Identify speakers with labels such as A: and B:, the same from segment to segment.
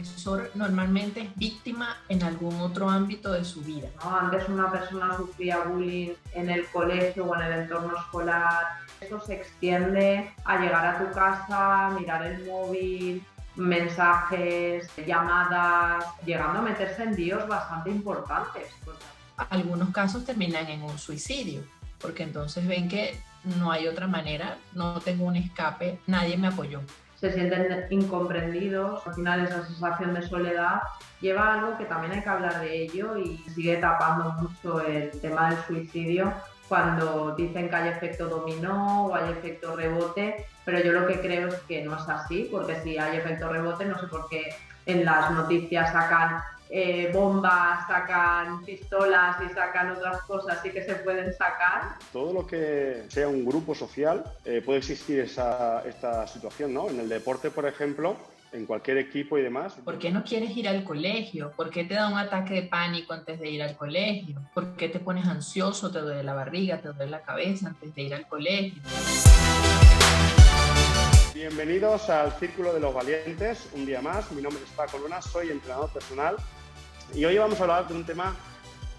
A: agresor normalmente es víctima en algún otro ámbito de su vida,
B: ¿no? Antes una persona sufría bullying en el colegio o en el entorno escolar. Eso se extiende a llegar a tu casa, mirar el móvil, mensajes, llamadas, llegando a meterse en líos bastante importantes.
A: Algunos casos terminan en un suicidio, porque entonces ven que no hay otra manera, no tengo un escape, nadie me apoyó.
B: Se sienten incomprendidos, al final esa sensación de soledad lleva a algo que también hay que hablar de ello y sigue tapando mucho el tema del suicidio cuando dicen que hay efecto dominó o hay efecto rebote, pero yo lo que creo es que no es así, porque si hay efecto rebote no sé por qué en las noticias sacan bombas, sacan pistolas y sacan otras cosas sí que se pueden sacar.
C: Todo lo que sea un grupo social puede existir esta situación, ¿no? En el deporte, por ejemplo, en cualquier equipo y demás.
A: ¿Por qué no quieres ir al colegio? ¿Por qué te da un ataque de pánico antes de ir al colegio? ¿Por qué te pones ansioso, te duele la barriga, te duele la cabeza antes de ir al colegio?
C: Bienvenidos al Círculo de los Valientes, un día más. Mi nombre es Paco Luna, soy entrenador personal y hoy vamos a hablar de un tema,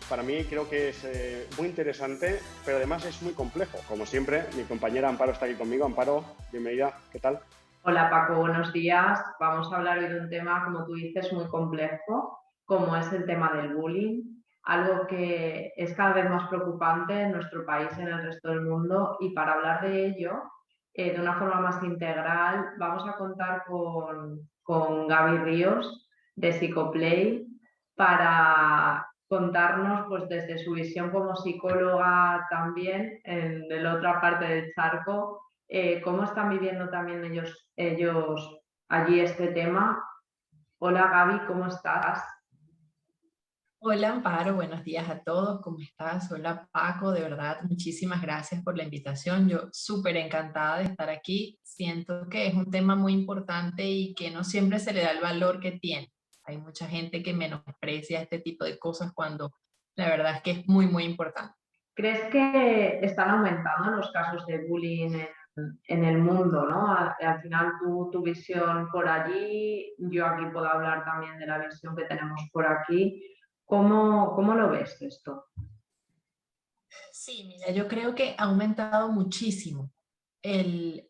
C: para mí creo que es muy interesante, pero además es muy complejo. Como siempre, mi compañera Amparo está aquí conmigo. Amparo, bienvenida, ¿qué tal?
B: Hola Paco, buenos días. Vamos a hablar hoy de un tema, como tú dices, muy complejo, como es el tema del bullying, algo que es cada vez más preocupante en nuestro país y en el resto del mundo. Y para hablar de ello, de una forma más integral, vamos a contar con Gaby Ríos de Psicoplay para contarnos pues, desde su visión como psicóloga también en la otra parte del charco, cómo están viviendo también ellos allí este tema. Hola Gaby, ¿cómo estás?
A: Hola Amparo, buenos días a todos, ¿cómo estás? Hola Paco, de verdad, muchísimas gracias por la invitación. Yo súper encantada de estar aquí. Siento que es un tema muy importante y que no siempre se le da el valor que tiene. Hay mucha gente que menosprecia este tipo de cosas cuando la verdad es que es muy, muy importante.
B: ¿Crees que están aumentando los casos de bullying en el mundo, ¿no? Al final tu visión por allí, yo aquí puedo hablar también de la visión que tenemos por aquí. ¿Cómo lo ves esto?
A: Sí, mira, yo creo que ha aumentado muchísimo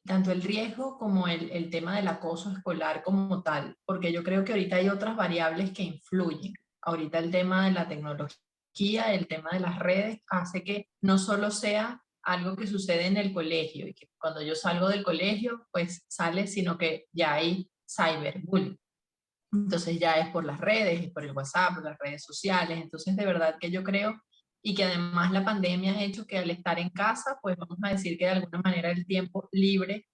A: tanto el riesgo como el tema del acoso escolar como tal, porque yo creo que ahorita hay otras variables que influyen. Ahorita el tema de la tecnología, el tema de las redes, hace que no solo sea algo que sucede en el colegio y que cuando yo salgo del colegio, pues sale, sino que ya hay cyberbullying. Entonces ya es por las redes, es por el WhatsApp, por las redes sociales. Entonces de verdad que yo creo y que además la pandemia ha hecho que al estar en casa, pues vamos a decir que de alguna manera el tiempo libre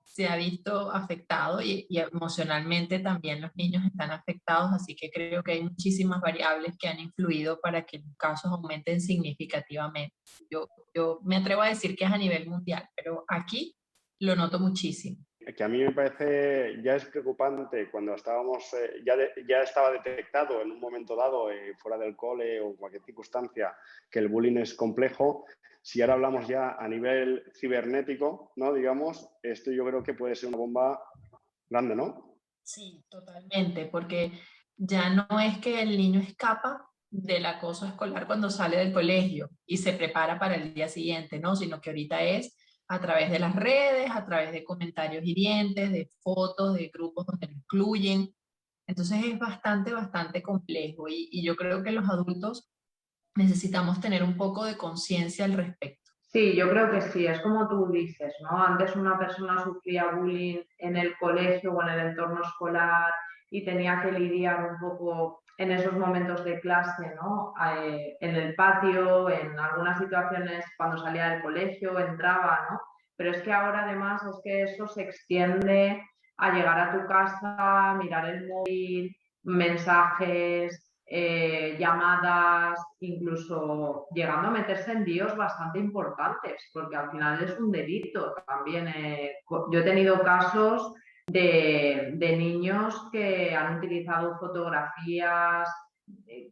A: se ha visto afectado y emocionalmente también los niños están afectados, así que creo que hay muchísimas variables que han influido para que los casos aumenten significativamente. Yo me atrevo a decir que es a nivel mundial, pero aquí lo noto muchísimo.
C: Que a mí me parece ya es preocupante cuando estábamos, ya estaba detectado en un momento dado, fuera del cole o cualquier circunstancia, que el bullying es complejo. Si ahora hablamos ya a nivel cibernético, ¿no? Digamos, esto yo creo que puede ser una bomba grande, ¿no?
A: Sí, totalmente, porque ya no es que el niño escapa del acoso escolar cuando sale del colegio y se prepara para el día siguiente, ¿no? Sino que ahorita es a través de las redes, a través de comentarios hirientes, de fotos, de grupos donde lo incluyen. Entonces es bastante, bastante complejo y yo creo que los adultos necesitamos tener un poco de conciencia al respecto.
B: Sí, yo creo que sí, es como tú dices, ¿no? Antes una persona sufría bullying en el colegio o en el entorno escolar y tenía que lidiar un poco en esos momentos de clase, ¿no? En el patio, en algunas situaciones cuando salía del colegio, entraba, ¿no? Pero es que ahora además es que eso se extiende a llegar a tu casa, mirar el móvil, mensajes, llamadas, incluso llegando a meterse en líos bastante importantes, porque al final es un delito también. Yo he tenido casos de niños que han utilizado fotografías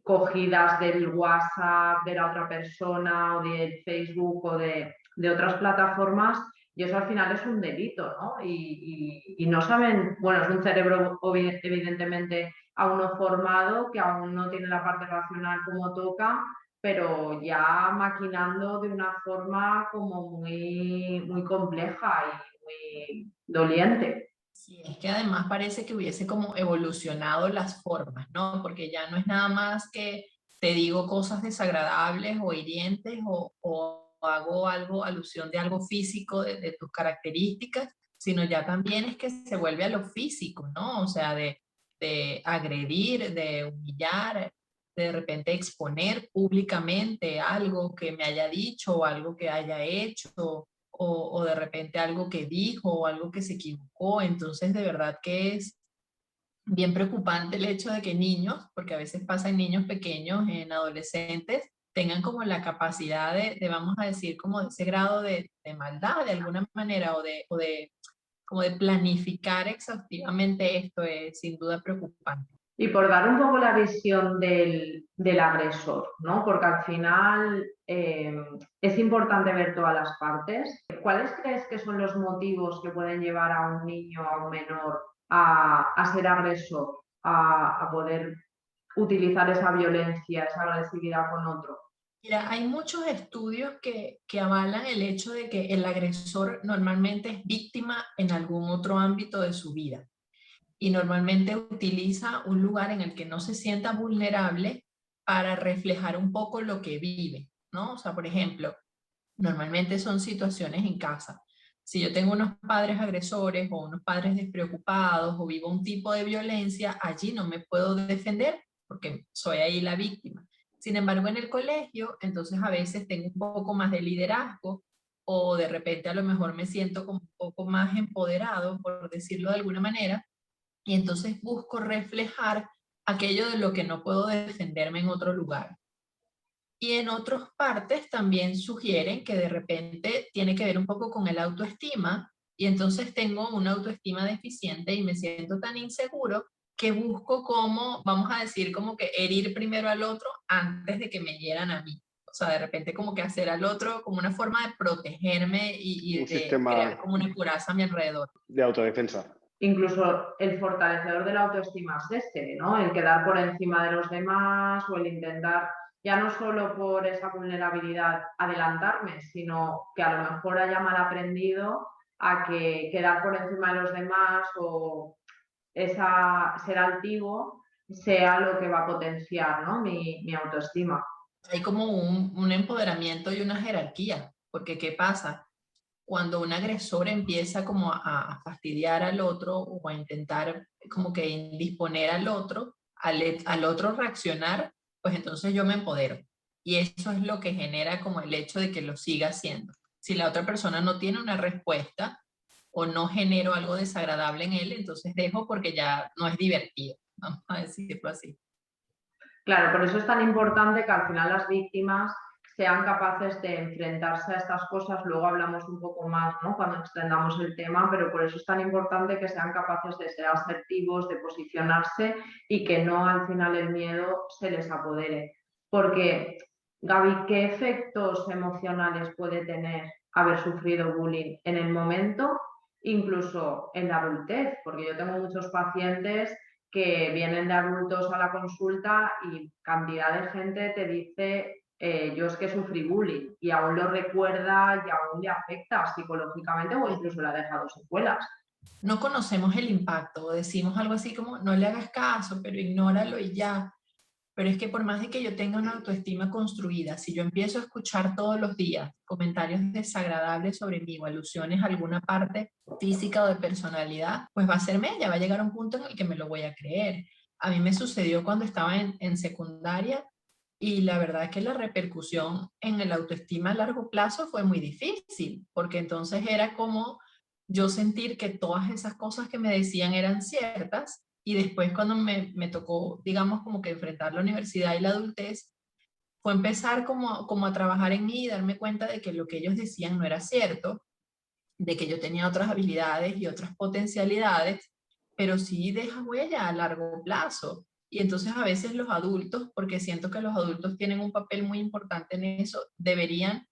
B: cogidas del WhatsApp de la otra persona o del Facebook o de otras plataformas y eso al final es un delito, ¿no? Y no saben, bueno, es un cerebro evidentemente a uno formado que aún no tiene la parte racional como toca, pero ya maquinando de una forma como muy, muy compleja y muy doliente.
A: Sí, es que además parece que hubiese como evolucionado las formas, ¿no? Porque ya no es nada más que te digo cosas desagradables o hirientes o hago algo, alusión de algo físico de tus características, sino ya también es que se vuelve a lo físico, ¿no? O sea, de agredir, de humillar, de repente exponer públicamente algo que me haya dicho o algo que haya hecho o de repente algo que dijo o algo que se equivocó. Entonces, de verdad que es bien preocupante el hecho de que niños, porque a veces pasa en niños pequeños, en adolescentes, tengan como la capacidad vamos a decir, como de ese grado de maldad de alguna manera como de planificar exhaustivamente esto es sin duda preocupante.
B: Y por dar un poco la visión del agresor, ¿no? Porque al final es importante ver todas las partes. ¿Cuáles crees que son los motivos que pueden llevar a un niño, a un menor, a ser agresor, a poder utilizar esa violencia, esa agresividad con otro?
A: Mira, hay muchos estudios que avalan el hecho de que el agresor normalmente es víctima en algún otro ámbito de su vida y normalmente utiliza un lugar en el que no se sienta vulnerable para reflejar un poco lo que vive, ¿no? O sea, por ejemplo, normalmente son situaciones en casa. Si yo tengo unos padres agresores o unos padres despreocupados o vivo un tipo de violencia, allí no me puedo defender porque soy ahí la víctima. Sin embargo, en el colegio, entonces a veces tengo un poco más de liderazgo o de repente a lo mejor me siento como un poco más empoderado, por decirlo de alguna manera, y entonces busco reflejar aquello de lo que no puedo defenderme en otro lugar. Y en otras partes también sugieren que de repente tiene que ver un poco con el autoestima y entonces tengo una autoestima deficiente y me siento tan inseguro que busco como, vamos a decir, como que herir primero al otro antes de que me hieran a mí. O sea, de repente como que hacer al otro como una forma de protegerme y
C: Un
A: de crear
C: sistema
A: como una coraza a mi alrededor.
C: de autodefensa.
B: Incluso el fortalecedor de la autoestima es este, ¿no? El quedar por encima de los demás o el intentar, ya no solo por esa vulnerabilidad, adelantarme, sino que a lo mejor haya mal aprendido a que quedar por encima de los demás o ser altivo sea lo que va a potenciar, ¿no? mi autoestima.
A: Hay como un empoderamiento y una jerarquía, porque ¿qué pasa? Cuando un agresor empieza como a fastidiar al otro o a intentar como que indisponer al otro, al otro reaccionar, pues entonces yo me empodero. Y eso es lo que genera como el hecho de que lo siga haciendo. Si la otra persona no tiene una respuesta o no genero algo desagradable en él, entonces dejo porque ya no es divertido, vamos a decirlo así.
B: Claro, por eso es tan importante que al final las víctimas sean capaces de enfrentarse a estas cosas. Luego hablamos un poco más, ¿no? Cuando extendamos el tema, pero por eso es tan importante que sean capaces de ser asertivos, de posicionarse y que no al final el miedo se les apodere. Porque, Gaby, ¿qué efectos emocionales puede tener haber sufrido bullying en el momento, incluso en la adultez? Porque yo tengo muchos pacientes que vienen de adultos a la consulta y cantidad de gente te dice, yo es que sufrí bullying y aún lo recuerda y aún le afecta psicológicamente o incluso le ha dejado secuelas.
A: No conocemos el impacto, o decimos algo así como, no le hagas caso, pero ignóralo y ya. Pero es que por más de que yo tenga una autoestima construida, si yo empiezo a escuchar todos los días comentarios desagradables sobre mí o alusiones a alguna parte física o de personalidad, pues va a ser mella, va a llegar a un punto en el que me lo voy a creer. A mí me sucedió cuando estaba en secundaria y la verdad es que la repercusión en el autoestima a largo plazo fue muy difícil, porque entonces era como yo sentir que todas esas cosas que me decían eran ciertas y después cuando me tocó, digamos, como que enfrentar la universidad y la adultez, fue empezar como a trabajar en mí y darme cuenta de que lo que ellos decían no era cierto, de que yo tenía otras habilidades y otras potencialidades, pero sí deja huella a largo plazo. Y entonces a veces los adultos, porque siento que los adultos tienen un papel muy importante en eso, deberían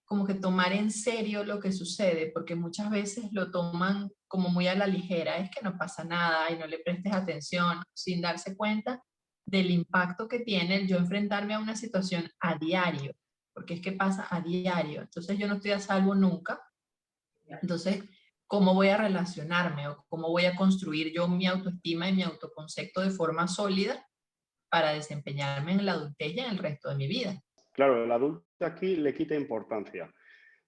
A: como que tomar en serio lo que sucede, porque muchas veces lo toman como muy a la ligera, es que no pasa nada y no le prestes atención, sin darse cuenta del impacto que tiene el yo enfrentarme a una situación a diario, porque es que pasa a diario, entonces yo no estoy a salvo nunca, entonces, ¿cómo voy a relacionarme o cómo voy a construir yo mi autoestima y mi autoconcepto de forma sólida para desempeñarme en la adultez y en el resto de mi vida?
C: Claro, el adulto aquí le quita importancia,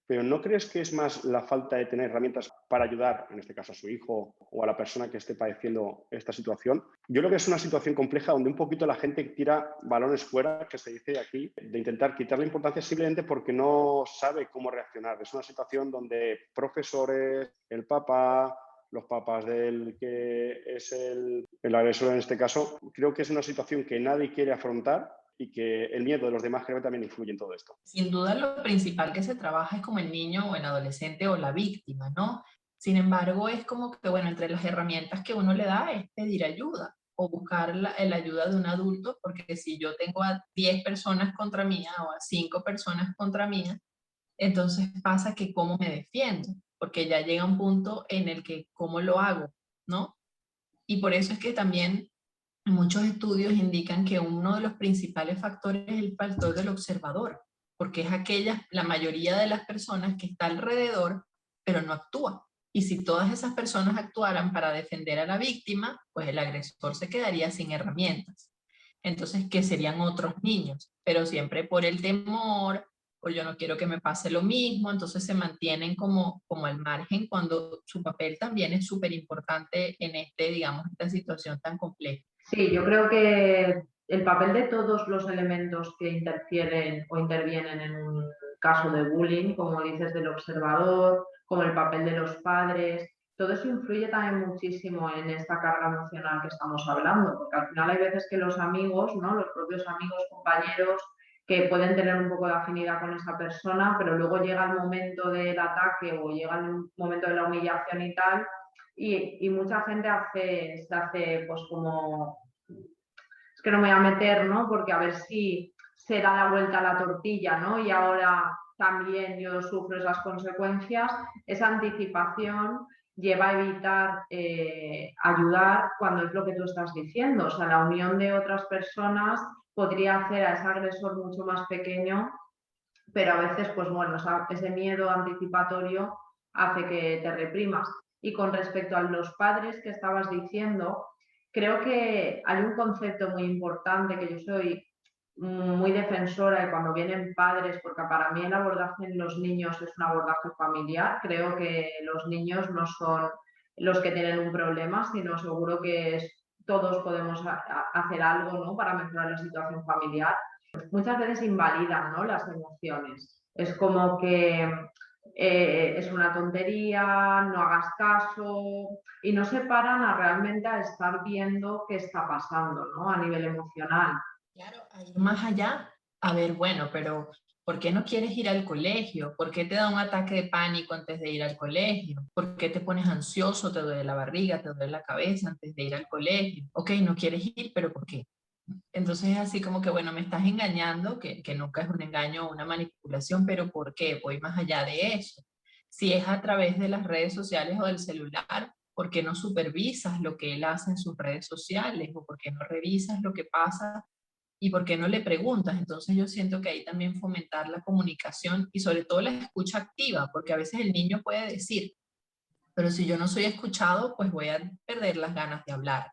C: pero ¿no crees que es más la falta de tener herramientas para ayudar, en este caso a su hijo o a la persona que esté padeciendo esta situación? Yo creo que es una situación compleja donde un poquito la gente tira balones fuera, que se dice aquí, de intentar quitarle importancia simplemente porque no sabe cómo reaccionar. Es una situación donde profesores, el papá, los papás del que es el agresor en este caso, creo que es una situación que nadie quiere afrontar y que el miedo de los demás creo que también influye en todo esto.
A: Sin duda lo principal que se trabaja es como el niño o el adolescente o la víctima, ¿no? Sin embargo, es como que, bueno, entre las herramientas que uno le da es pedir ayuda o buscar la ayuda de un adulto, porque si yo tengo a 10 personas contra mí o a 5 personas contra mí, entonces pasa que cómo me defiendo, porque ya llega un punto en el que cómo lo hago, ¿no? Y por eso es que también muchos estudios indican que uno de los principales factores es el factor del observador, porque es la mayoría de las personas que está alrededor, pero no actúa. Y si todas esas personas actuaran para defender a la víctima, pues el agresor se quedaría sin herramientas. Entonces, ¿qué serían otros niños? Pero siempre por el temor, o yo no quiero que me pase lo mismo, entonces se mantienen como al margen cuando su papel también es súper importante en digamos, esta situación tan compleja.
B: Sí, yo creo que el papel de todos los elementos que interfieren o intervienen en un caso de bullying, como dices, del observador, como el papel de los padres, todo eso influye también muchísimo en esta carga emocional que estamos hablando, porque al final hay veces que los amigos, ¿no? Los propios amigos, compañeros, que pueden tener un poco de afinidad con esa persona, pero luego llega el momento del ataque o llega el momento de la humillación y tal, y mucha gente se hace pues como, es que no me voy a meter, ¿no? Porque a ver si se da la vuelta a la tortilla, ¿no? Y ahora también yo sufro esas consecuencias. Esa anticipación lleva a evitar ayudar cuando es lo que tú estás diciendo. O sea, la unión de otras personas podría hacer a ese agresor mucho más pequeño, pero a veces, pues bueno, ese miedo anticipatorio hace que te reprimas. Y con respecto a los padres que estabas diciendo, creo que hay un concepto muy importante que yo soy muy defensora de cuando vienen padres, porque para mí el abordaje en los niños es un abordaje familiar. Creo que los niños no son los que tienen un problema, sino seguro que todos podemos hacer algo, ¿no? Para mejorar la situación familiar. Muchas veces invalidan, ¿no? Las emociones. Es como que es una tontería, no hagas caso, y no se paran realmente a estar viendo qué está pasando, ¿no? A nivel emocional.
A: Claro, a ir más allá, a ver, bueno, pero ¿por qué no quieres ir al colegio? ¿Por qué te da un ataque de pánico antes de ir al colegio? ¿Por qué te pones ansioso, te duele la barriga, te duele la cabeza antes de ir al colegio? Ok, no quieres ir, pero ¿por qué? Entonces es así como que, bueno, me estás engañando, que nunca es un engaño o una manipulación, pero ¿por qué? Voy más allá de eso. Si es a través de las redes sociales o del celular, ¿por qué no supervisas lo que él hace en sus redes sociales? ¿O por qué no revisas lo que pasa? ¿Y por qué no le preguntas? Entonces yo siento que ahí también fomentar la comunicación y sobre todo la escucha activa, porque a veces el niño puede decir, pero si yo no soy escuchado, pues voy a perder las ganas de hablar.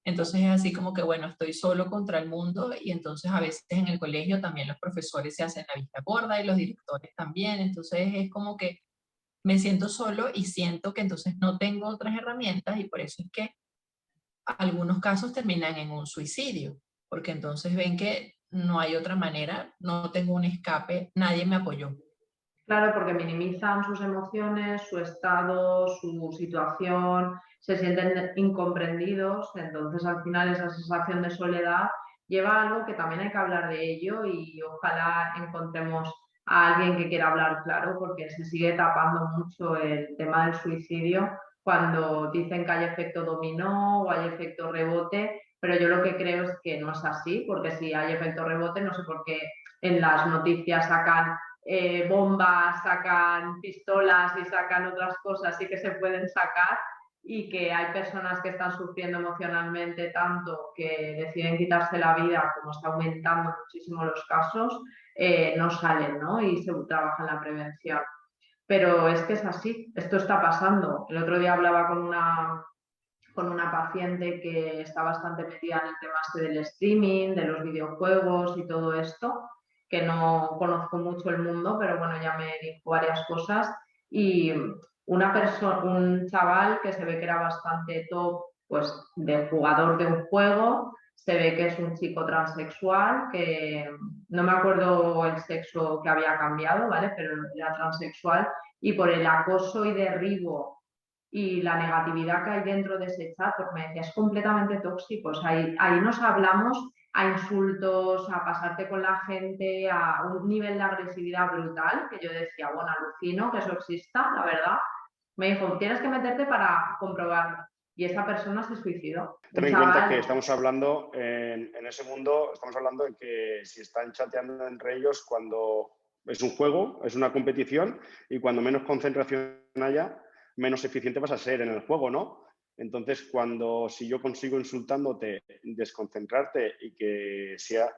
A: Entonces es así como que, bueno, estoy solo contra el mundo y entonces a veces en el colegio también los profesores se hacen la vista gorda y los directores también. Entonces es como que me siento solo y siento que entonces no tengo otras herramientas y por eso es que algunos casos terminan en un suicidio, porque entonces ven que no hay otra manera, no tengo un escape, nadie me apoyó.
B: Claro, porque minimizan sus emociones, su estado, su situación, se sienten incomprendidos, entonces al final esa sensación de soledad lleva a algo que también hay que hablar de ello y ojalá encontremos a alguien que quiera hablar claro, porque se sigue tapando mucho el tema del suicidio cuando dicen que hay efecto dominó o hay efecto rebote, pero yo lo que creo es que no es así, porque si hay efecto rebote no sé por qué en las noticias sacan bombas, sacan pistolas y sacan otras cosas, sí que se pueden sacar, y que hay personas que están sufriendo emocionalmente tanto que deciden quitarse la vida, como está aumentando muchísimo los casos, no salen, ¿no? Y se trabaja en la prevención. Pero es que es así, esto está pasando. El otro día hablaba con una paciente que está bastante metida en el tema del streaming, de los videojuegos y todo esto, que no conozco mucho el mundo, pero bueno, ya me dijo varias cosas. Y un chaval que se ve que era bastante top, pues de jugador de un juego, se ve que es un chico transexual, que no me acuerdo el sexo que había cambiado, ¿vale? Pero era transexual, y por el acoso y derribo y la negatividad que hay dentro de ese chat, porque me decía, es completamente tóxico. O sea, ahí nos hablamos a insultos, a pasarte con la gente, a un nivel de agresividad brutal, que yo decía, bueno, alucino que eso exista, la verdad. Me dijo, tienes que meterte para comprobarlo. Y esa persona se suicidó.
C: Ten en cuenta que estamos hablando, en ese mundo, estamos hablando de que si están chateando entre ellos cuando es un juego, es una competición, y cuando menos concentración haya, menos eficiente vas a ser en el juego, ¿no? Entonces, si yo consigo insultándote, desconcentrarte y que sea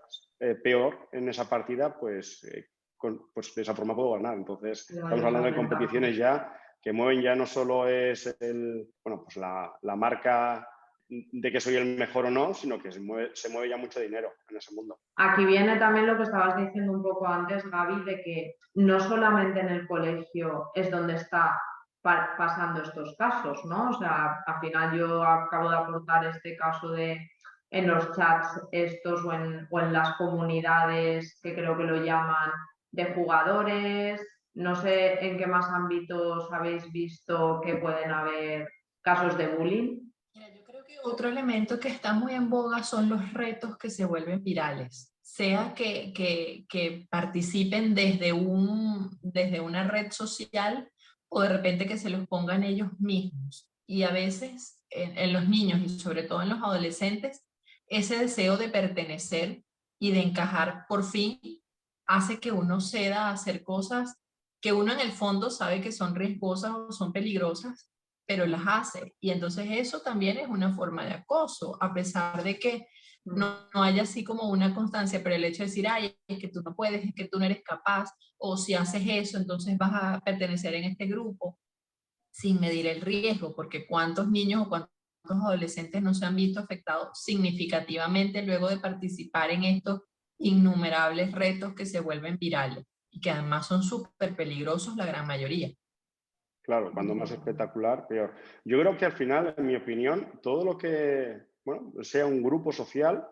C: peor en esa partida, pues de esa forma puedo ganar. Entonces, estamos hablando de competiciones ya que mueven ya no solo es la marca de que soy el mejor o no, sino que se mueve ya mucho dinero en ese mundo.
B: Aquí viene también lo que estabas diciendo un poco antes, Gaby, de que no solamente en el colegio es donde está pasando estos casos, ¿no? O sea, al final yo acabo de aportar este caso en los chats estos o en las comunidades, que creo que lo llaman, de jugadores. No sé en qué más ámbitos habéis visto que pueden haber casos de bullying.
A: Mira, yo creo que otro elemento que está muy en boga son los retos que se vuelven virales, sea que participen desde una red social o de repente que se los pongan ellos mismos. Y a veces en los niños y sobre todo en los adolescentes, ese deseo de pertenecer y de encajar por fin hace que uno ceda a hacer cosas que uno en el fondo sabe que son riesgosas o son peligrosas, pero las hace. Y entonces eso también es una forma de acoso, a pesar de que no haya así como una constancia, pero el hecho de decir, ay, es que tú no puedes, es que tú no eres capaz, o si haces eso, entonces vas a pertenecer en este grupo, sin medir el riesgo, porque cuántos niños o cuántos adolescentes no se han visto afectados significativamente luego de participar en estos innumerables retos que se vuelven virales y que además son súper peligrosos la gran mayoría.
C: Claro, cuando más espectacular, peor. Yo creo que al final, en mi opinión, todo lo que sea un grupo social,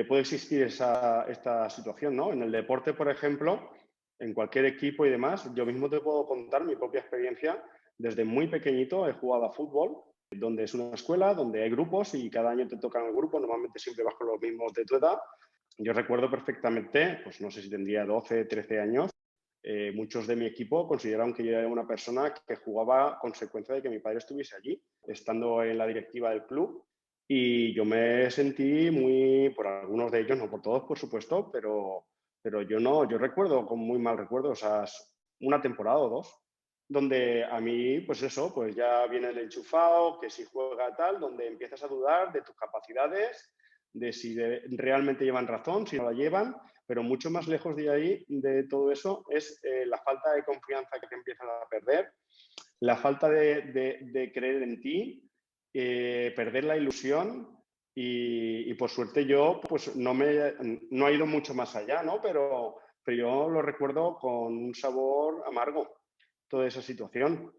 C: puede existir esta situación, ¿no? En el deporte, por ejemplo, en cualquier equipo y demás, yo mismo te puedo contar mi propia experiencia. Desde muy pequeñito he jugado a fútbol, donde es una escuela, donde hay grupos y cada año te tocan un grupo, normalmente siempre vas con los mismos de tu edad. Yo recuerdo perfectamente, pues no sé si tendría 12, 13 años, muchos de mi equipo consideraron que yo era una persona que jugaba a consecuencia de que mi padre estuviese allí, estando en la directiva del club, y yo me sentí por algunos de ellos, no por todos, por supuesto, pero yo recuerdo con muy mal recuerdo, o sea, una temporada o dos, donde a mí, pues eso, pues ya viene el enchufado, que si juega tal, donde empiezas a dudar de tus capacidades, de si realmente llevan razón, si no la llevan, pero mucho más lejos de ahí, de todo eso, es la falta de confianza que te empiezas a perder, la falta de creer en ti, perder la ilusión y por suerte yo pues no he ido mucho más allá, ¿no? Pero yo lo recuerdo con un sabor amargo, toda esa situación.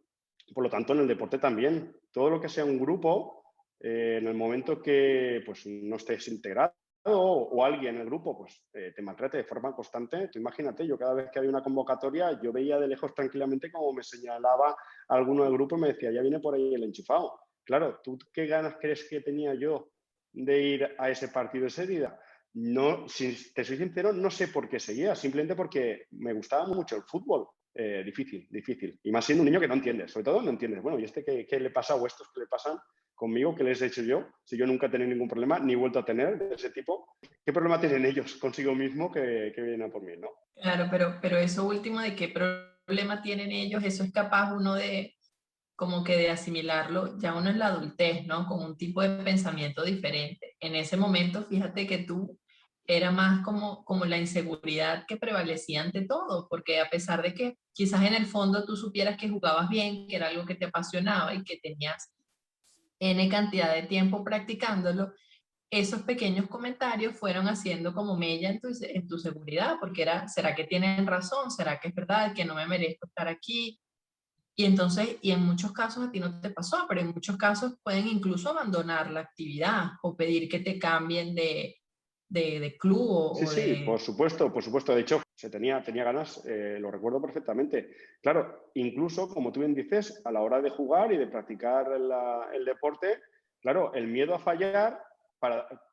C: Por lo tanto, en el deporte también. Todo lo que sea un grupo, en el momento que pues, no estés integrado o alguien en el grupo pues, te maltrate de forma constante, tú imagínate, yo cada vez que había una convocatoria, yo veía de lejos tranquilamente como me señalaba alguno del grupo y me decía, ya viene por ahí el enchufado. Claro, ¿tú qué ganas crees que tenía yo de ir a ese partido ese día? No, si te soy sincero, no sé por qué seguía, simplemente porque me gustaba mucho el fútbol. Difícil. Y más siendo un niño que no entiendes, sobre todo no entiendes, bueno, ¿y este qué le pasa o estos qué le pasan conmigo? ¿Qué les he hecho yo? Si yo nunca he tenido ningún problema, ni he vuelto a tener de ese tipo, ¿qué problema tienen ellos consigo mismo que vienen a por mí, no?
A: Claro, pero eso último de qué problema tienen ellos, eso es capaz uno de como que de asimilarlo ya uno en la adultez, ¿no? Con un tipo de pensamiento diferente. En ese momento, fíjate que tú era más como la inseguridad que prevalecía ante todo, porque a pesar de que quizás en el fondo tú supieras que jugabas bien, que era algo que te apasionaba y que tenías N cantidad de tiempo practicándolo, esos pequeños comentarios fueron haciendo como mella en tu seguridad, porque era, ¿será que tienen razón? ¿Será que es verdad que no me merezco estar aquí? Y entonces, y en muchos casos a ti no te pasó, pero en muchos casos pueden incluso abandonar la actividad o pedir que te cambien de club
C: Sí,
A: o
C: sí,
A: de...
C: por supuesto, por supuesto. De hecho, tenía ganas, lo recuerdo perfectamente. Claro, incluso, como tú bien dices, a la hora de jugar y de practicar el deporte, claro, el miedo a fallar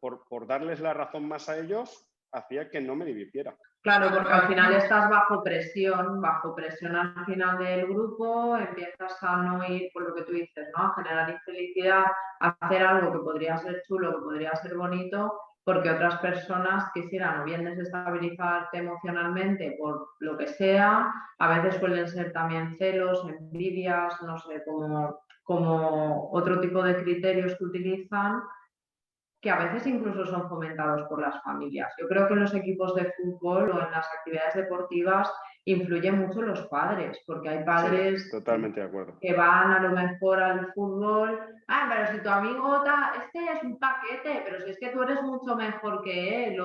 C: por darles la razón más a ellos hacía que no me divirtiera.
B: Claro, porque al final estás bajo presión al final del grupo, empiezas a no ir por lo que tú dices, ¿no? A generar infelicidad, a hacer algo que podría ser chulo, que podría ser bonito, porque otras personas quisieran o bien desestabilizarte emocionalmente por lo que sea, a veces suelen ser también celos, envidias, no sé, como otro tipo de criterios que utilizan que a veces incluso son fomentados por las familias. Yo creo que en los equipos de fútbol o en las actividades deportivas influyen mucho los padres, porque hay padres
C: Sí, totalmente de acuerdo.
B: que van a lo mejor al fútbol, pero si tu amigo este es un paquete, pero si es que tú eres mucho mejor que él,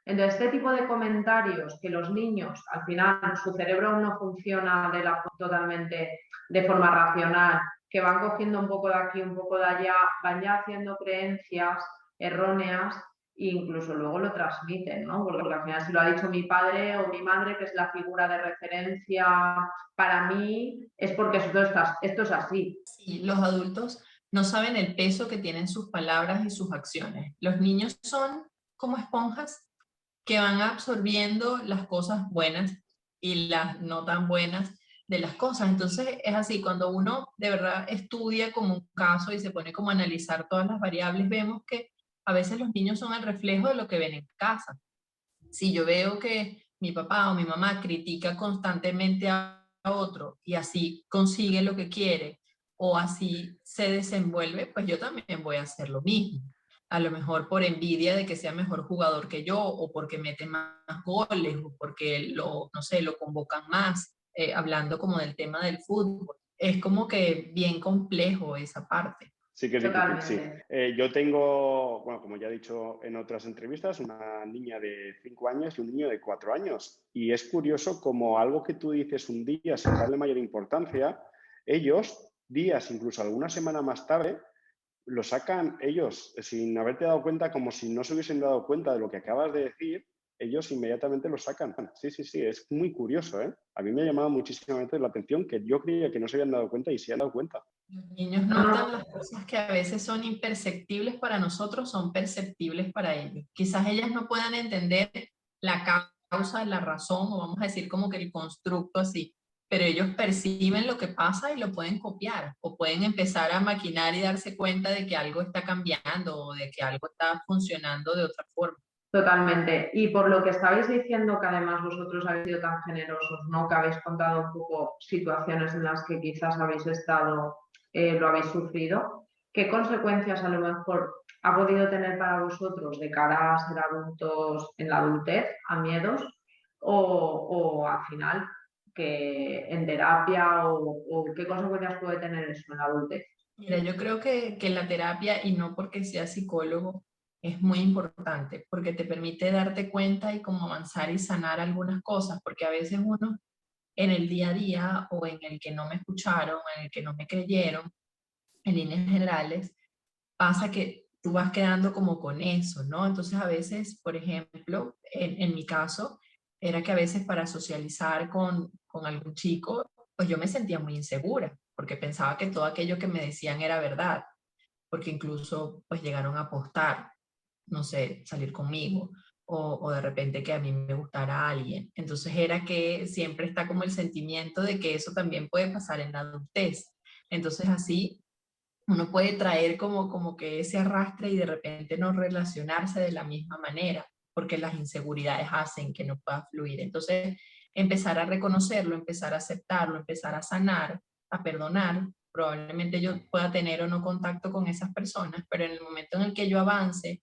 B: entonces este tipo de comentarios que los niños, al final su cerebro no funciona totalmente de forma racional, que van cogiendo un poco de aquí, un poco de allá, van ya haciendo creencias erróneas e incluso luego lo transmiten, ¿no? Porque al final si lo ha dicho mi padre o mi madre, que es la figura de referencia para mí, es porque esto es así.
A: Sí, los adultos no saben el peso que tienen sus palabras y sus acciones. Los niños son como esponjas que van absorbiendo las cosas buenas y las no tan buenas de las cosas. Entonces es así, cuando uno de verdad estudia como un caso y se pone como a analizar todas las variables, vemos que a veces los niños son el reflejo de lo que ven en casa. Si yo veo que mi papá o mi mamá critica constantemente a otro y así consigue lo que quiere o así se desenvuelve, pues yo también voy a hacer lo mismo. A lo mejor por envidia de que sea mejor jugador que yo o porque mete más goles o porque no sé, lo convocan más, hablando como del tema del fútbol. Es como que bien complejo esa parte.
C: Sí que es difícil, sí.
B: Totalmente.
C: Yo tengo, bueno, como ya he dicho en otras entrevistas, una niña de 5 años y un niño de 4 años. Y es curioso como algo que tú dices un día sin darle mayor importancia, ellos, días, incluso alguna semana más tarde, lo sacan ellos sin haberte dado cuenta, como si no se hubiesen dado cuenta de lo que acabas de decir, ellos inmediatamente lo sacan. Sí, sí, sí, es muy curioso, ¿eh? A mí me ha llamado muchísimamente la atención que yo creía que no se habían dado cuenta y se han dado cuenta.
A: Los niños notan las cosas que a veces son imperceptibles para nosotros, son perceptibles para ellos. Quizás ellas no puedan entender la causa, la razón, o vamos a decir como que el constructo así, pero ellos perciben lo que pasa y lo pueden copiar, o pueden empezar a maquinar y darse cuenta de que algo está cambiando o de que algo está funcionando de otra forma.
B: Totalmente. Y por lo que estabais diciendo, que además vosotros habéis sido tan generosos, ¿no? Que habéis contado un poco situaciones en las que quizás habéis estado, lo habéis sufrido. ¿Qué consecuencias a lo mejor ha podido tener para vosotros de cara a ser adultos en la adultez, a miedos? O al final, que en terapia o qué consecuencias puede tener eso en la adultez?
A: Mira, yo creo que la terapia, y no porque sea psicólogo, es muy importante, porque te permite darte cuenta y como avanzar y sanar algunas cosas, porque a veces uno en el día a día o en el que no me escucharon, en el que no me creyeron, en líneas generales, pasa que tú vas quedando como con eso, ¿no? Entonces a veces, por ejemplo, en mi caso, era que a veces para socializar con algún chico, pues yo me sentía muy insegura, porque pensaba que todo aquello que me decían era verdad, porque incluso pues llegaron a apostar, no sé, salir conmigo, o de repente que a mí me gustara alguien. Entonces era que siempre está como el sentimiento de que eso también puede pasar en la adultez. Entonces así uno puede traer como que ese arrastre y de repente no relacionarse de la misma manera. porque las inseguridades hacen que no pueda fluir. Entonces, empezar a reconocerlo, empezar a aceptarlo, empezar a sanar, a perdonar. Probablemente yo pueda tener o no contacto con esas personas, pero en el momento en el que yo avance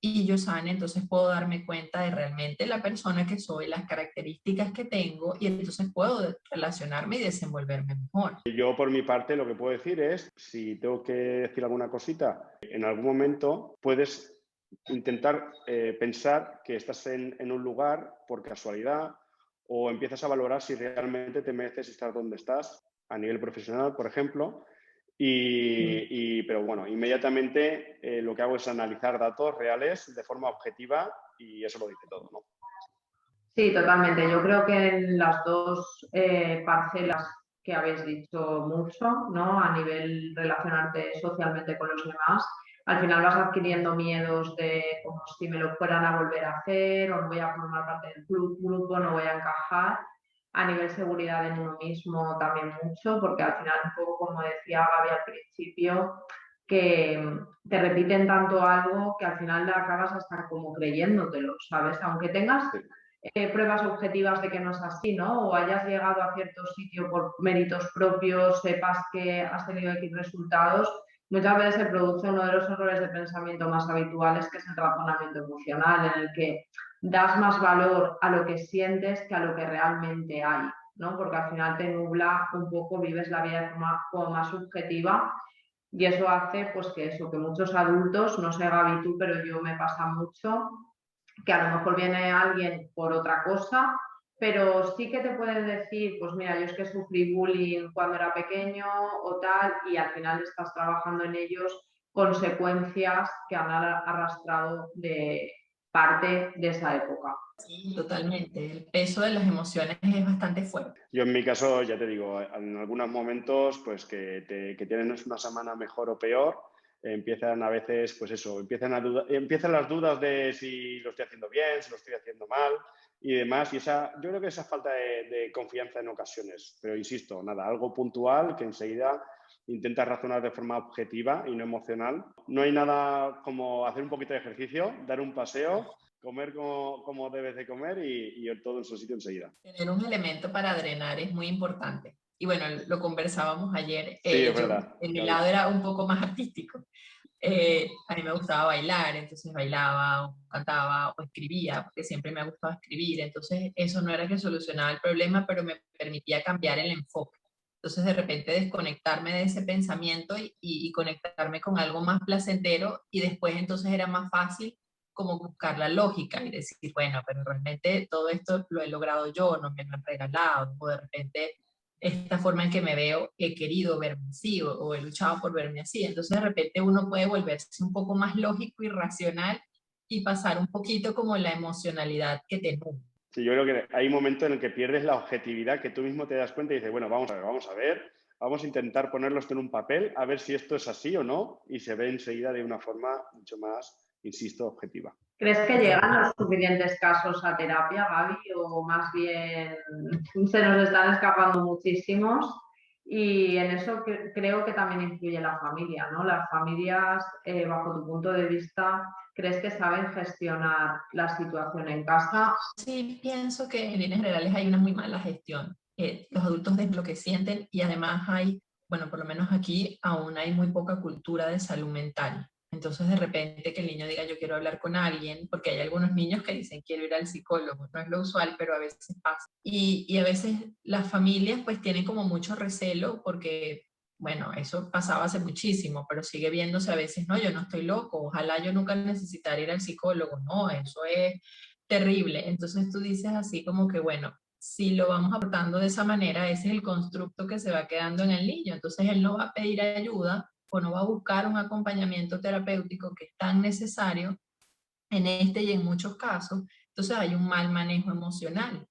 A: y yo sane, entonces puedo darme cuenta de realmente la persona que soy, las características que tengo, y entonces puedo relacionarme y desenvolverme mejor.
C: Yo por mi parte lo que puedo decir es, si tengo que decir alguna cosita, en algún momento puedes intentar pensar que estás en un lugar por casualidad o empiezas a valorar si realmente te mereces estar donde estás a nivel profesional, por ejemplo. Pero bueno, inmediatamente lo que hago es analizar datos reales de forma objetiva y eso lo dice todo, ¿no?
B: Sí, totalmente. Yo creo que en las dos parcelas que habéis dicho mucho, ¿no? A nivel relacionarte socialmente con los demás, al final vas adquiriendo miedos de como si me lo fueran a volver a hacer o no voy a formar parte del grupo, no voy a encajar. A nivel seguridad en uno mismo también mucho, porque al final un poco como decía Gaby al principio, que te repiten tanto algo que al final acabas hasta como creyéndotelo, ¿sabes? Aunque tengas pruebas objetivas de que no es así, ¿no? O hayas llegado a cierto sitio por méritos propios, sepas que has tenido X resultados, muchas veces se produce uno de los errores de pensamiento más habituales, que es el razonamiento emocional, en el que das más valor a lo que sientes que a lo que realmente hay, ¿no? Porque al final te nubla un poco, vives la vida de forma como más subjetiva. Y eso hace pues que muchos adultos, no sé Gaby tú, pero yo me pasa mucho, que a lo mejor viene alguien por otra cosa, pero sí que te pueden decir, pues mira, yo es que sufrí bullying cuando era pequeño o tal, y al final estás trabajando en ellos consecuencias que han arrastrado de parte de esa época.
A: Sí, totalmente. El peso de las emociones es bastante fuerte.
C: Yo en mi caso, ya te digo, en algunos momentos pues que tienes una semana mejor o peor, empiezan a veces, pues eso, empiezan las dudas de si lo estoy haciendo bien, si lo estoy haciendo mal y demás. Y yo creo que esa falta de confianza en ocasiones. Pero insisto, nada, algo puntual que enseguida intentas razonar de forma objetiva y no emocional. No hay nada como hacer un poquito de ejercicio, dar un paseo, comer como debes de comer y todo en su sitio enseguida.
A: Tener un elemento para drenar es muy importante. Y bueno, lo conversábamos ayer.
C: Sí, es verdad.
A: En mi lado era un poco más artístico. A mí me gustaba bailar, entonces bailaba, o cantaba o escribía, porque siempre me ha gustado escribir. Entonces eso no era que solucionaba el problema, pero me permitía cambiar el enfoque. Entonces de repente desconectarme de ese pensamiento y conectarme con algo más placentero, y después entonces era más fácil como buscar la lógica y decir, bueno, pero realmente todo esto lo he logrado yo, no me lo han regalado, o de repente esta forma en que me veo, he querido verme así o he luchado por verme así. Entonces de repente uno puede volverse un poco más lógico y racional y pasar un poquito como la emocionalidad que te nubla.
C: Sí, yo creo que hay un momento en el que pierdes la objetividad, que tú mismo te das cuenta y dices, bueno, vamos a ver, vamos a intentar ponerlo esto en un papel, a ver si esto es así o no, y se ve enseguida de una forma mucho más, insisto, objetiva.
B: ¿Crees que llegan los suficientes casos a terapia, Gaby, o más bien se nos están escapando muchísimos? Y en eso creo que también influye la familia, ¿no? Las familias, bajo tu punto de vista, ¿crees que saben gestionar la situación en casa?
A: Sí, pienso que en líneas generales hay una muy mala gestión. Los adultos de lo que sienten, y además hay, bueno, por lo menos aquí aún hay muy poca cultura de salud mental. Entonces de repente que el niño diga yo quiero hablar con alguien, porque hay algunos niños que dicen quiero ir al psicólogo, no es lo usual, pero a veces pasa. Y a veces las familias pues tienen como mucho recelo porque, bueno, eso pasaba hace muchísimo, pero sigue viéndose a veces, no, yo no estoy loco, ojalá yo nunca necesitara ir al psicólogo, no, eso es terrible. Entonces tú dices así como que, bueno, si lo vamos aportando de esa manera, ese es el constructo que se va quedando en el niño. Entonces él no va a pedir ayuda o no va a buscar un acompañamiento terapéutico que es tan necesario en este y en muchos casos. Entonces hay un mal manejo emocional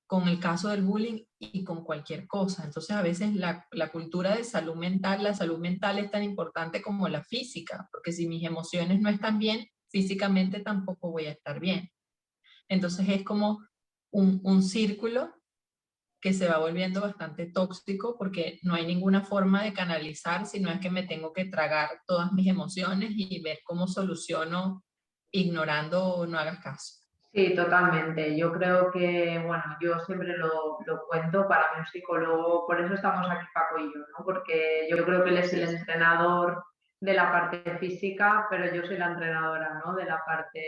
A: con el caso del bullying y con cualquier cosa. Entonces a veces la cultura de salud mental, la salud mental es tan importante como la física, porque si mis emociones no están bien, físicamente tampoco voy a estar bien. Entonces es como un círculo que se va volviendo bastante tóxico porque no hay ninguna forma de canalizar, sino es que me tengo que tragar todas mis emociones y ver cómo soluciono ignorando no hagas caso.
B: Sí, totalmente. Yo creo que, bueno, yo siempre lo cuento, para mí un psicólogo, por eso estamos aquí Paco y yo, ¿no? Porque yo creo que él es el entrenador de la parte física, pero yo soy la entrenadora, ¿no? De la parte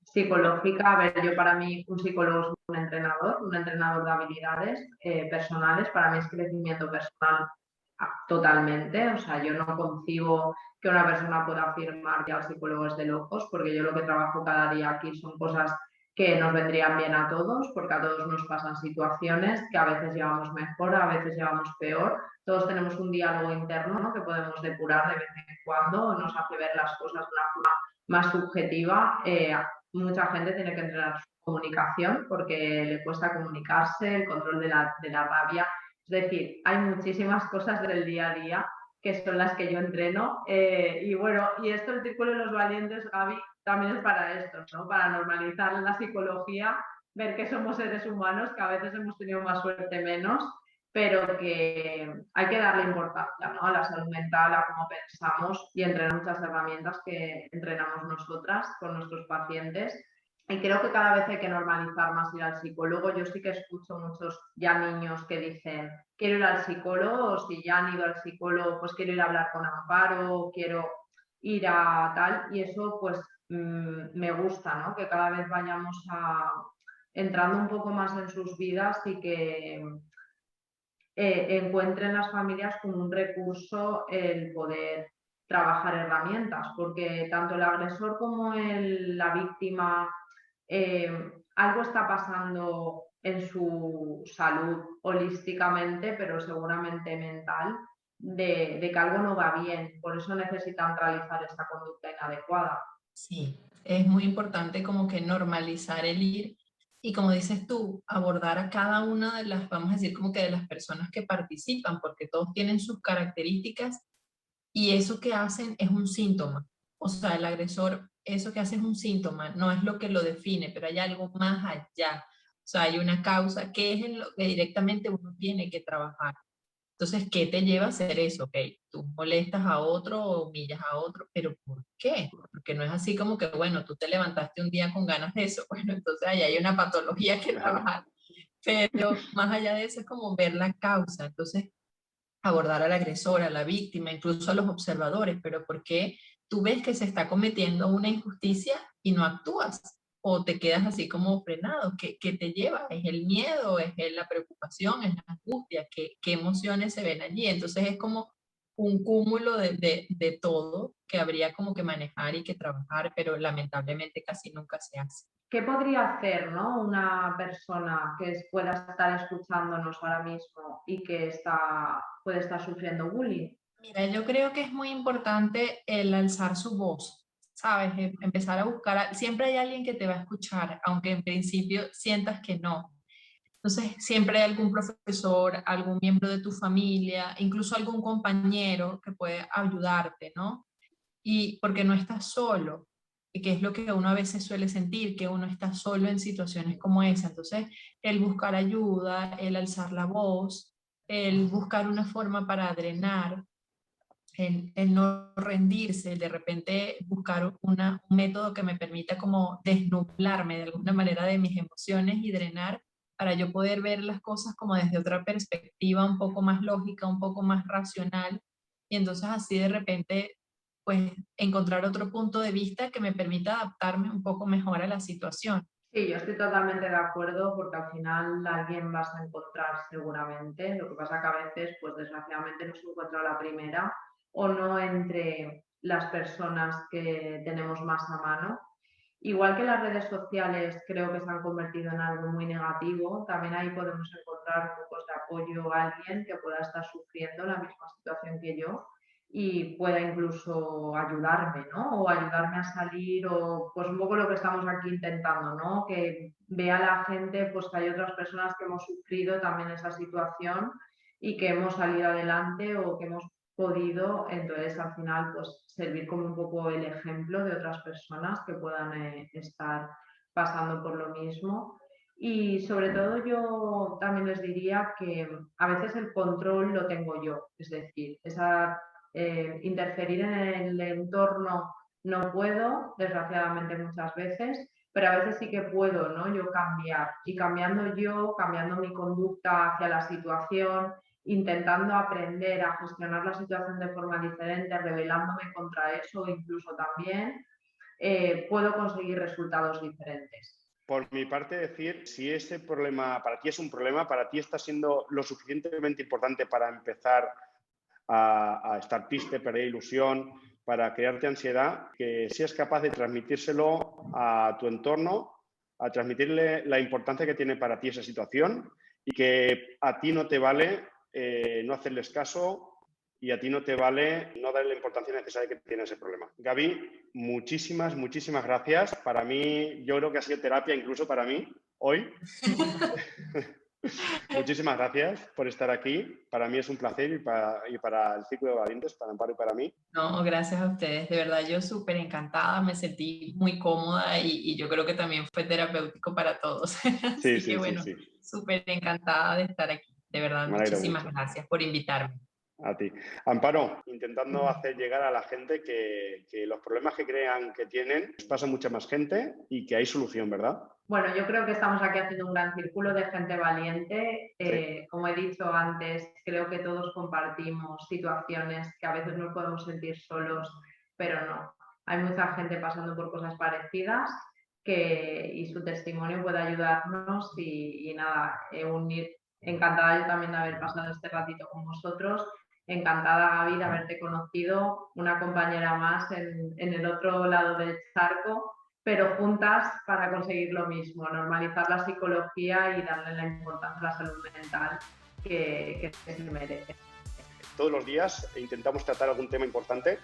B: psicológica. A ver, yo para mí un psicólogo es un entrenador de habilidades personales. Para mí es crecimiento personal totalmente. O sea, yo no concibo que una persona pueda afirmar que el psicólogo es de locos, porque yo lo que trabajo cada día aquí son cosas que nos vendrían bien a todos, porque a todos nos pasan situaciones que a veces llevamos mejor, a veces llevamos peor. Todos tenemos un diálogo interno, ¿no?, que podemos depurar de vez en cuando, nos hace ver las cosas de una forma más subjetiva. Mucha gente tiene que entrenar su comunicación porque le cuesta comunicarse, el control de la rabia. Es decir, hay muchísimas cosas del día a día que son las que yo entreno. Y bueno, y esto el Círculo de los Valientes, Gaby, también es para esto, ¿no? Para normalizar la psicología, ver que somos seres humanos, que a veces hemos tenido más suerte, menos, pero que hay que darle importancia, ¿no?, a la salud mental, a cómo pensamos, y entrenar muchas herramientas que entrenamos nosotras con nuestros pacientes. Y creo que cada vez hay que normalizar más ir al psicólogo. Yo sí que escucho muchos ya niños que dicen, quiero ir al psicólogo, o si ya han ido al psicólogo, pues quiero ir a hablar con Amparo, quiero ir a tal, y eso pues me gusta, ¿no?, que cada vez vayamos entrando un poco más en sus vidas y que encuentren las familias como un recurso el poder trabajar herramientas, porque tanto el agresor como la víctima, algo está pasando en su salud holísticamente, pero seguramente mental, de que algo no va bien. Por eso necesitan realizar esta conducta inadecuada.
A: Sí, es muy importante como que normalizar el ir y, como dices tú, abordar a cada una de las, vamos a decir, como que de las personas que participan, porque todos tienen sus características y eso que hacen es un síntoma. O sea, el agresor, eso que hace es un síntoma, no es lo que lo define, pero hay algo más allá. O sea, hay una causa que es en lo que directamente uno tiene que trabajar. Entonces, ¿qué te lleva a hacer eso? Ok, tú molestas a otro o humillas a otro, pero ¿por qué? Porque no es así como que, bueno, tú te levantaste un día con ganas de eso, bueno, entonces ahí hay una patología que trabajar. Pero más allá de eso es como ver la causa. Entonces, abordar al agresor, a la víctima, incluso a los observadores, pero ¿por qué tú ves que se está cometiendo una injusticia y no actúas? O te quedas así como frenado. ¿Qué te lleva? ¿Es el miedo? ¿Es la preocupación? ¿Es la angustia? ¿Qué emociones se ven allí? Entonces es como un cúmulo de todo que habría como que manejar y que trabajar, pero lamentablemente casi nunca se hace.
B: ¿Qué podría hacer, ¿no?, una persona que pueda estar escuchándonos ahora mismo y que puede estar sufriendo bullying?
A: Mira, yo creo que es muy importante el alzar su voz, ¿sabes? Empezar a buscar, siempre hay alguien que te va a escuchar, aunque en principio sientas que no. Entonces, siempre hay algún profesor, algún miembro de tu familia, incluso algún compañero que puede ayudarte, ¿no? Y porque no estás solo, y que es lo que uno a veces suele sentir, que uno está solo en situaciones como esa. Entonces, el buscar ayuda, el alzar la voz, el buscar una forma para drenar, el no rendirse, el de repente buscar un método que me permita como desnublarme de alguna manera de mis emociones y drenar para yo poder ver las cosas como desde otra perspectiva, un poco más lógica, un poco más racional, y entonces así de repente pues encontrar otro punto de vista que me permita adaptarme un poco mejor a la situación.
B: Sí, yo estoy totalmente de acuerdo, porque al final alguien vas a encontrar seguramente. Lo que pasa que a veces, pues desgraciadamente, no se encuentra la primera, o no entre las personas que tenemos más a mano. Igual que las redes sociales creo que se han convertido en algo muy negativo, también ahí podemos encontrar grupos de apoyo a alguien que pueda estar sufriendo la misma situación que yo y pueda incluso ayudarme, ¿no? O ayudarme a salir, o pues un poco lo que estamos aquí intentando, ¿no? Que vea la gente pues que hay otras personas que hemos sufrido también esa situación y que hemos salido adelante o que hemos podido. Entonces al final pues servir como un poco el ejemplo de otras personas que puedan estar pasando por lo mismo. Y sobre todo yo también les diría que a veces el control lo tengo yo, es decir, interferir en el entorno no puedo, desgraciadamente muchas veces, pero a veces sí que puedo, ¿no? Yo cambiar. Y cambiando mi conducta hacia la situación, intentando aprender a gestionar la situación de forma diferente, rebelándome contra eso incluso también, puedo conseguir resultados diferentes.
C: Por mi parte, decir, si ese problema para ti es un problema, para ti está siendo lo suficientemente importante para empezar a estar triste, perder ilusión, para crearte ansiedad, que seas capaz de transmitírselo a tu entorno, a transmitirle la importancia que tiene para ti esa situación y que a ti no te vale no hacerles caso y a ti no te vale no darle la importancia necesaria que tiene ese problema. Gaby, muchísimas gracias. Para mí, yo creo que ha sido terapia incluso para mí hoy. Muchísimas gracias por estar aquí. Para mí es un placer y para el Círculo de Valientes, para Amparo y para mí.
A: No, gracias a ustedes. De verdad, yo súper encantada, me sentí muy cómoda y yo creo que también fue terapéutico para todos. Así que bueno, súper encantada de estar aquí. De verdad, muchísimas gracias por invitarme.
C: A ti. Amparo, intentando hacer llegar a la gente que los problemas que crean que tienen les pasa a mucha más gente y que hay solución, ¿verdad?
B: Bueno, yo creo que estamos aquí haciendo un gran círculo de gente valiente. Sí. Como he dicho antes, creo que todos compartimos situaciones que a veces nos podemos sentir solos, pero no. Hay mucha gente pasando por cosas parecidas y su testimonio puede ayudarnos y nada, encantada yo también de haber pasado este ratito con vosotros. Encantada, Gaby, de haberte conocido, una compañera más en el otro lado del charco, pero juntas para conseguir lo mismo, normalizar la psicología y darle la importancia a la salud mental que se merece.
C: Todos los días intentamos tratar algún tema importante.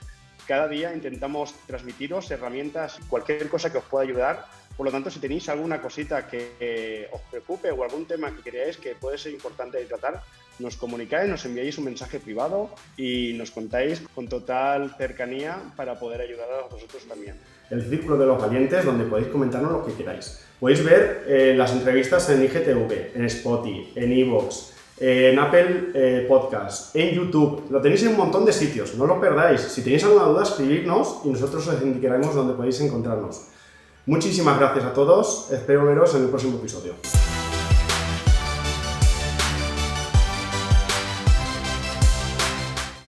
C: Cada día intentamos transmitiros herramientas, cualquier cosa que os pueda ayudar. Por lo tanto, si tenéis alguna cosita que os preocupe o algún tema que creáis que puede ser importante de tratar, nos comunicáis, nos enviáis un mensaje privado y nos contáis con total cercanía para poder ayudar a vosotros también.
D: El Círculo de los Valientes, donde podéis comentarnos lo que queráis. Podéis ver las entrevistas en IGTV, en Spotify, en iVoox, en Apple Podcast, en YouTube. Lo tenéis en un montón de sitios, no lo perdáis. Si tenéis alguna duda, escribidnos y nosotros os indicaremos dónde podéis encontrarnos. Muchísimas gracias a todos, espero veros en el próximo episodio.